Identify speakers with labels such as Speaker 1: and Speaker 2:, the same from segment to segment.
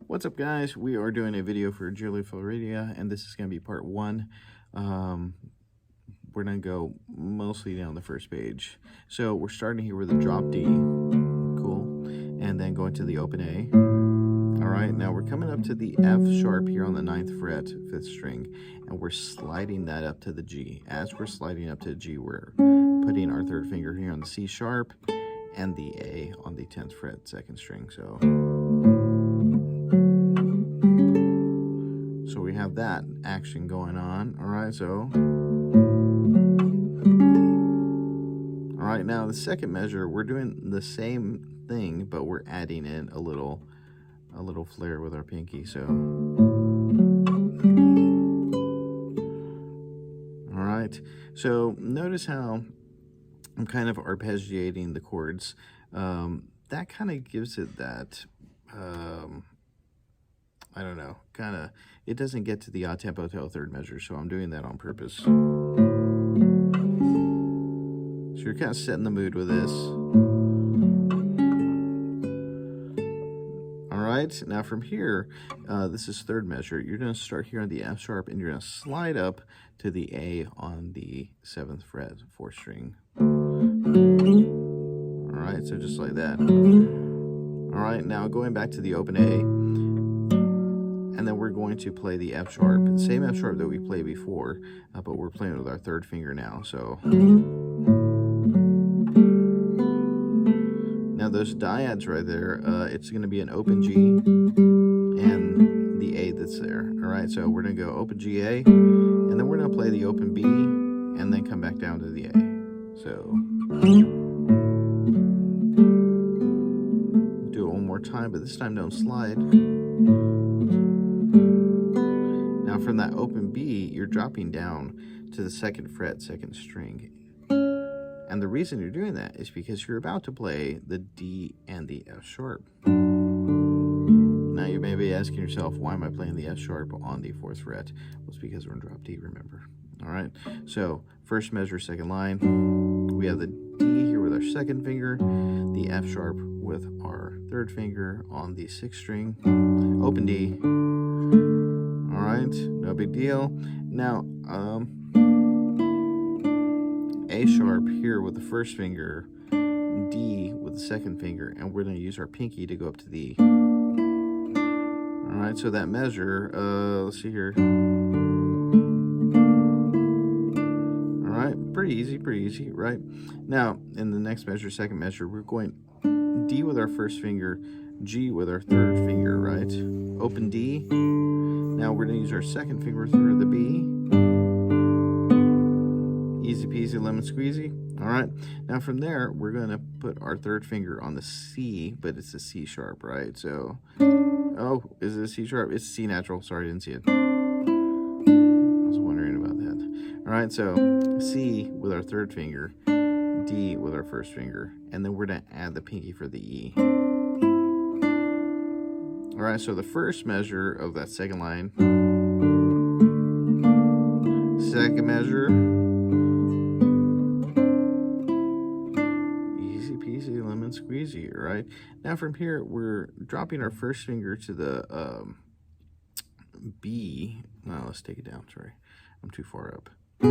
Speaker 1: What's up, guys? We are doing a video for Floridia, and this is going to be part one. We're going to go mostly down the first page. So we're starting here with a drop D, cool, and then going to the open A. All right, now we're coming up to the F sharp here on the 9th fret, 5th string, and we're sliding that up to the G. As we're sliding up to the G, we're putting our 3rd finger here on the C sharp and the A on the 10th fret, 2nd string. So we have that action going on. All right, so all right, now the second measure, we're doing the same thing, but we're adding in a little flair with our pinky. So all right, so notice how I'm kind of arpeggiating the chords. That kind of gives it that I don't know, kind of, it doesn't get to the odd tempo till 3rd measure, so I'm doing that on purpose. So you're kind of setting the mood with this. All right, now from here, this is 3rd measure. You're going to start here on the F sharp, and you're going to slide up to the A on the 7th fret, 4th string. All right, so just like that. All right, now going back to the open A, and then we're going to play the F sharp, the same F sharp that we played before, but we're playing with our 3rd finger now. So now those dyads right there, it's going to be an open G and the A that's there. All right, so we're going to go open G A, and then we're going to play the open B, and then come back down to the A. So do it one more time, but this time don't slide. Now from that open B, you're dropping down to the 2nd fret, 2nd string. And the reason you're doing that is because you're about to play the D and the F sharp. Now you may be asking yourself, why am I playing the F sharp on the 4th fret? Well, it's because we're in drop D, remember. All right, so 1st measure, 2nd line. We have the D here with our 2nd finger, the F sharp with our 3rd finger on the 6th string, open D. All right, no big deal. Now, A sharp here with the 1st finger, D with the 2nd finger, and we're going to use our pinky to go up to the E. All right, so that measure, let's see here. All right, pretty easy, right? Now, in the next measure, 2nd measure, we're going D with our 1st finger, G with our 3rd finger, right? Open D. Now we're going to use our 2nd finger through the B. Easy peasy lemon squeezy. All right, now from there we're going to put our 3rd finger on the C, but it's a C sharp, right? So, oh, is it a C sharp? It's C natural. Sorry, I didn't see it. I was wondering about that. All right, so C with our 3rd finger, D with our 1st finger, and then we're going to add the pinky for the E. All right, so the 1st measure of that 2nd line, 2nd measure, easy peasy lemon squeezy, right? Now from here, we're dropping our 1st finger to the B. No, let's take it down, sorry. I'm too far up. All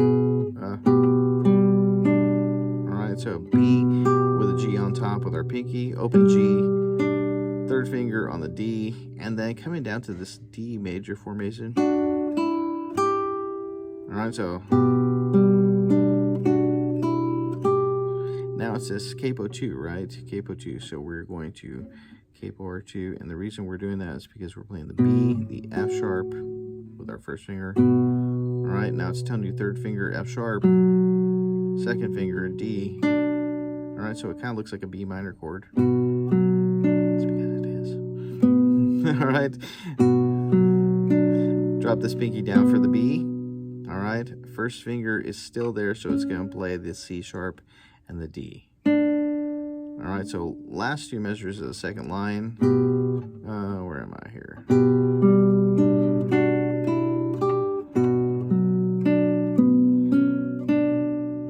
Speaker 1: right, so B with a G on top with our pinky, open G, 3rd finger on the D, and then coming down to this D major formation. All right, so now it says capo 2, right? Capo 2, so we're going to capo our 2, and the reason we're doing that is because we're playing the B, the F sharp with our 1st finger. All right, now it's telling you 3rd finger, F sharp, 2nd finger, D. All right, so it kind of looks like a B minor chord. All right, drop this pinky down for the B. All right, 1st finger is still there, so it's going to play the C sharp and the D. All right, so last 2 measures of the 2nd line. Where am I here?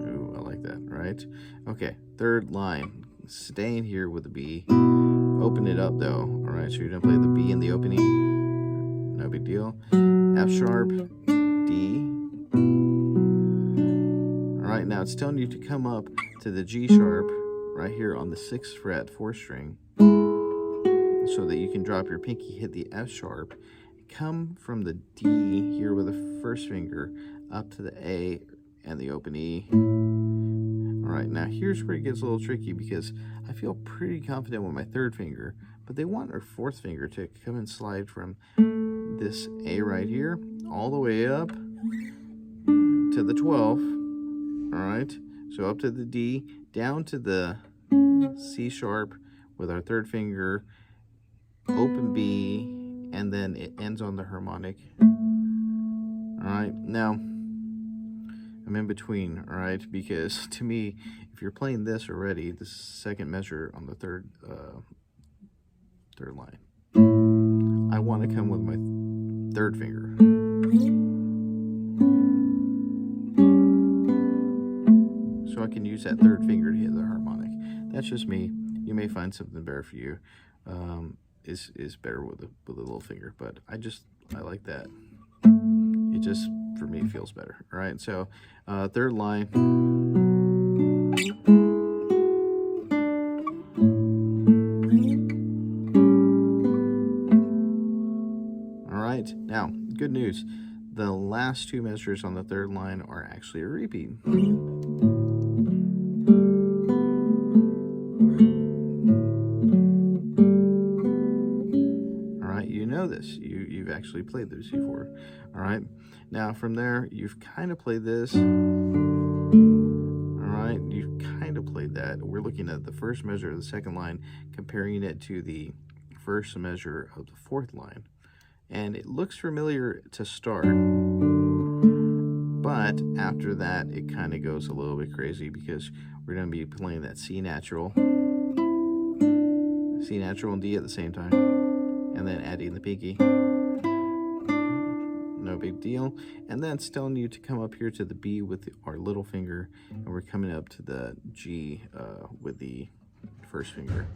Speaker 1: Ooh, I like that, right? Okay, 3rd line, staying here with the B. Open it up though. All right, so you're gonna play the B in the opening. deal. F sharp, D. All right, now it's telling you to come up to the G sharp right here on the 6th fret, 4th string, so that you can drop your pinky, hit the F sharp, come from the D here with the first finger up to the A and the open E. All right, now here's where it gets a little tricky because I feel pretty confident with my 3rd finger, but they want our 4th finger to come and slide from this A right here all the way up to the 12. All right, so up to the D, down to the C sharp with our 3rd finger, open B, and then it ends on the harmonic. All right, now I'm in between, all right, because to me, if you're playing this already, the 2nd measure on the third line, I want to come with my 3rd finger. So I can use that 3rd finger to hit the harmonic. That's just me. You may find something better for you. Is better with a little finger, but I like that. It just, for me, feels better. All right, so 3rd line. All right, now, good news. The last 2 measures on the 3rd line are actually a repeat. This you've actually played this before. All right, now from there you've kind of played this. All right, you've kind of played that. We're looking at the 1st measure of the 2nd line, comparing it to the 1st measure of the 4th line, and it looks familiar to start, but after that it kind of goes a little bit crazy because we're going to be playing that C natural and D at the same time, and then adding the pinky. No big deal. And then it's telling you to come up here to the B with our little finger, and we're coming up to the G with the 1st finger.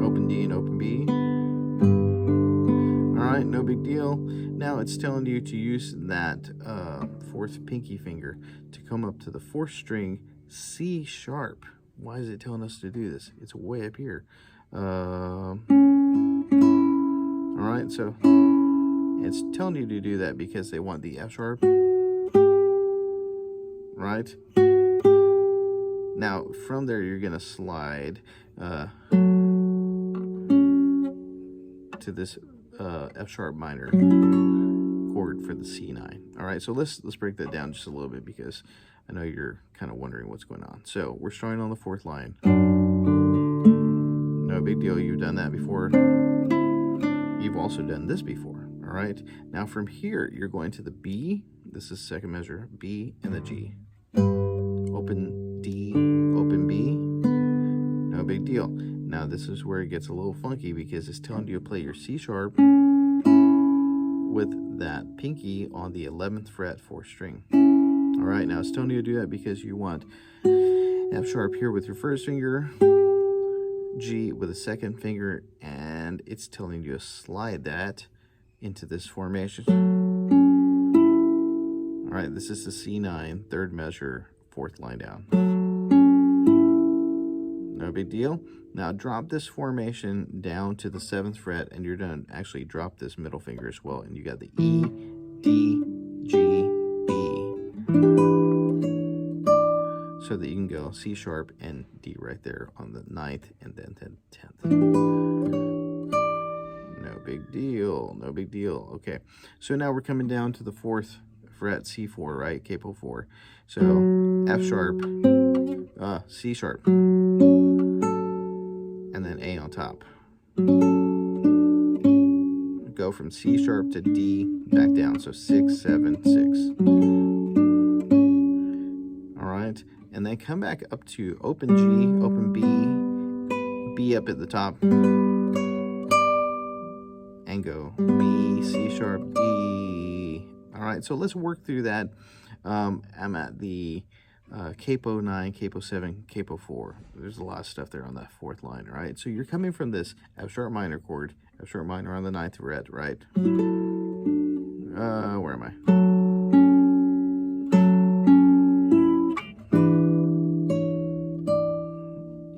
Speaker 1: Open D and open B. All right, no big deal. Now it's telling you to use that 4th pinky finger to come up to the 4th string, C sharp. Why is it telling us to do this? It's way up here. All right, so it's telling you to do that because they want the F sharp, right? Now, from there, you're going to slide to this F sharp minor chord for the C9. All right, so let's break that down just a little bit because I know you're kind of wondering what's going on. So we're starting on the 4th line. No big deal. You've done that before. You've also done this before. All right. Now from here, you're going to the B. This is 2nd measure, B and the G. Open D, open B. No big deal. Now this is where it gets a little funky because it's telling you to play your C sharp with that pinky on the 11th fret, 4th string. All right, now it's telling you to do that because you want F sharp here with your 1st finger, G with a 2nd finger, and it's telling you to slide that into this formation. All right, this is the C9, 3rd measure, 4th line down. No big deal. Now drop this formation down to the 7th fret, and you're going to actually drop this middle finger as well, and you got the E, D, G, B. So that you can go C sharp and D right there on the 9th and then 10th. No big deal, no big deal. Okay, so now we're coming down to the 4th fret, C4, right? Capo 4. So F sharp, C sharp, and then A on top. Go from C sharp to D, back down. So 6, 7, 6. All right, and then come back up to open G, open B, B up at the top, and go B, C sharp, E. All right, so let's work through that. I'm at the capo 9, capo 7, capo 4. There's a lot of stuff there on that fourth line, right? So you're coming from this F sharp minor chord, F sharp minor on the 9th fret, right? Where am I?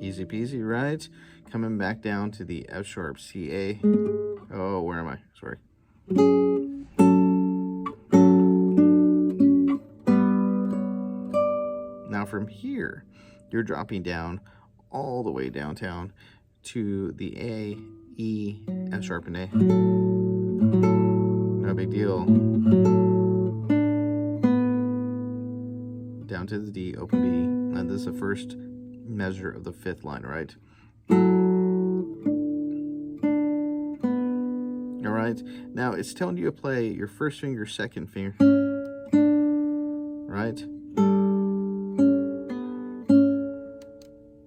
Speaker 1: Easy peasy, right? Coming back down to the F sharp CA. Oh, where am I? Sorry. Now from here, you're dropping down all the way downtown to the A, E, F sharp, and A. No big deal. Down to the D, open B, and this is the first measure of the fifth line, right? All right, now it's telling you to play your first finger, second finger, right?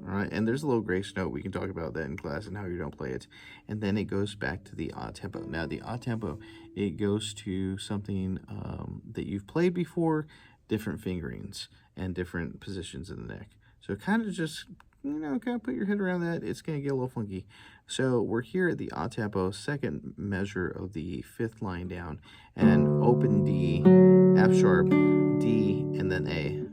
Speaker 1: All right, and there's a little grace note. We can talk about that in class and how you don't play it. And then it goes back to the odd tempo. Now, the odd tempo, it goes to something that you've played before, different fingerings and different positions in the neck. So kind of just, kind of put your head around that. It's going to get a little funky. So we're here at the odd tempo, second measure of the fifth line down, and open D, F sharp, D, and then A.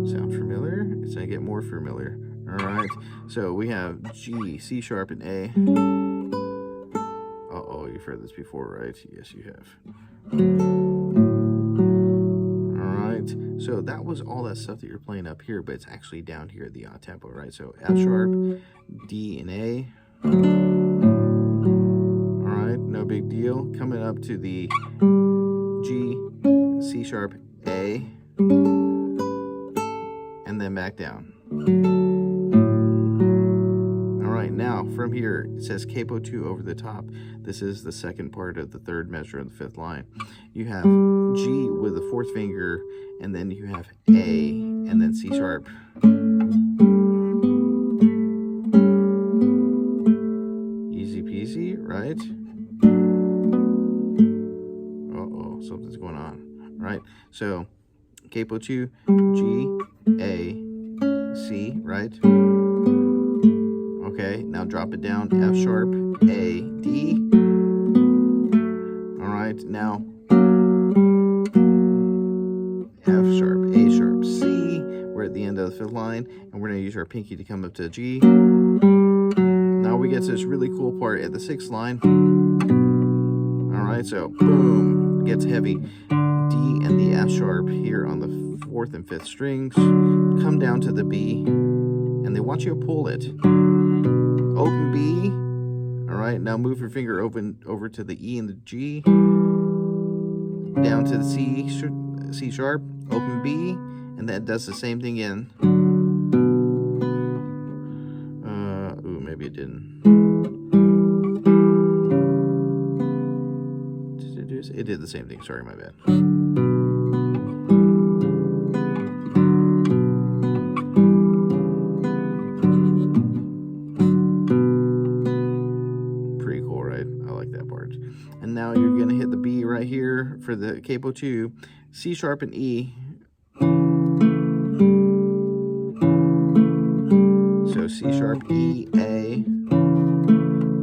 Speaker 1: Sound familiar? It's going to get more familiar. All right. So we have G, C sharp, and A. Uh-oh, you've heard this before, right? Yes, you have. So that was all that stuff that you're playing up here, but it's actually down here at the odd tempo, right? So F sharp, D, and A. All right, no big deal. Coming up to the G, C sharp, A, and then back down. All right, now from here, it says capo 2 over the top. This is the second part of the third measure of the fifth line. You have G with the fourth finger, and then you have A, and then C sharp. Easy peasy, right? Uh-oh, something's going on. All right, so capo 2, G, A, C, right? Okay, now drop it down, F sharp, A, D. All right, now F sharp, A sharp, C. We're at the end of the fifth line, and we're going to use our pinky to come up to G. Now we get to this really cool part at the sixth line. All right, so boom, it gets heavy. D and the F sharp here on the fourth and fifth strings come down to the B, and they want you to pull it. Open B. All right, now move your finger over to the E and the G. Down to the C sharp, open B, and that does the same thing again. Ooh, maybe it didn't. It did the same thing. Sorry, my bad. Pretty cool, right? I like that part. And now you're going to hit the B right here for the capo 2, C sharp and E. So C sharp, E, A.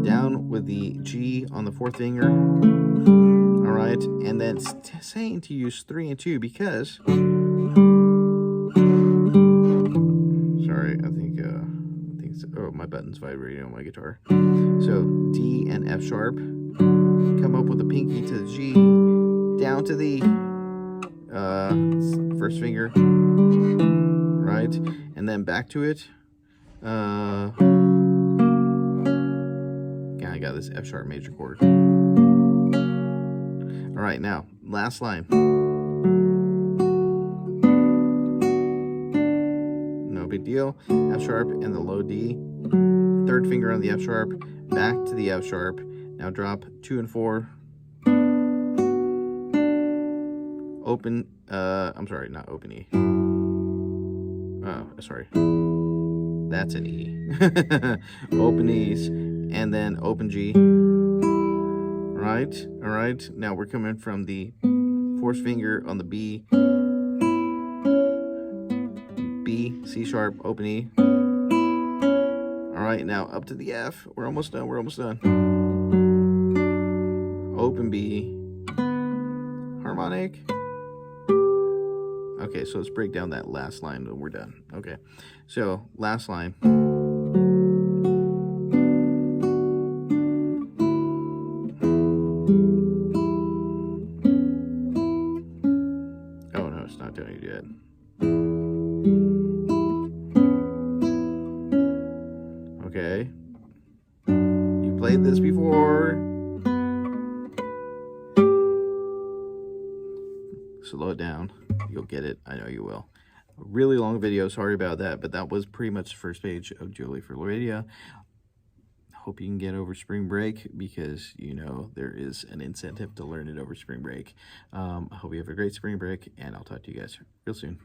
Speaker 1: Down with the G on the fourth finger. All right, and then it's saying to use 3 and 2 because, sorry, I think it's, oh, my button's vibrating on my guitar. So D and F sharp, come up with a pinky to the G, down to the first finger, right, and then back to it. I got this F sharp major chord. All right, now, last line. No big deal. F sharp and the low D. Third finger on the F sharp, back to the F sharp. Now drop 2 and 4. Open, I'm sorry, not open E. Oh, sorry. That's an E. Open E's, and then open G. Right, all right. Now we're coming from the 4th finger on the B, B, C sharp, open E. All right, now up to the F. We're almost done. We're almost done. Open B, harmonic. Okay, so let's break down that last line and we're done. Okay, so last line. Oh no, it's not doing it yet. Okay, you played this before. Slow it down. You'll get it. I know you will. A really long video. Sorry about that, but that was pretty much the first page of Julie Floridia. Hope you can get over spring break because, you know, there is an incentive to learn it over spring break. I hope you have a great spring break, and I'll talk to you guys real soon.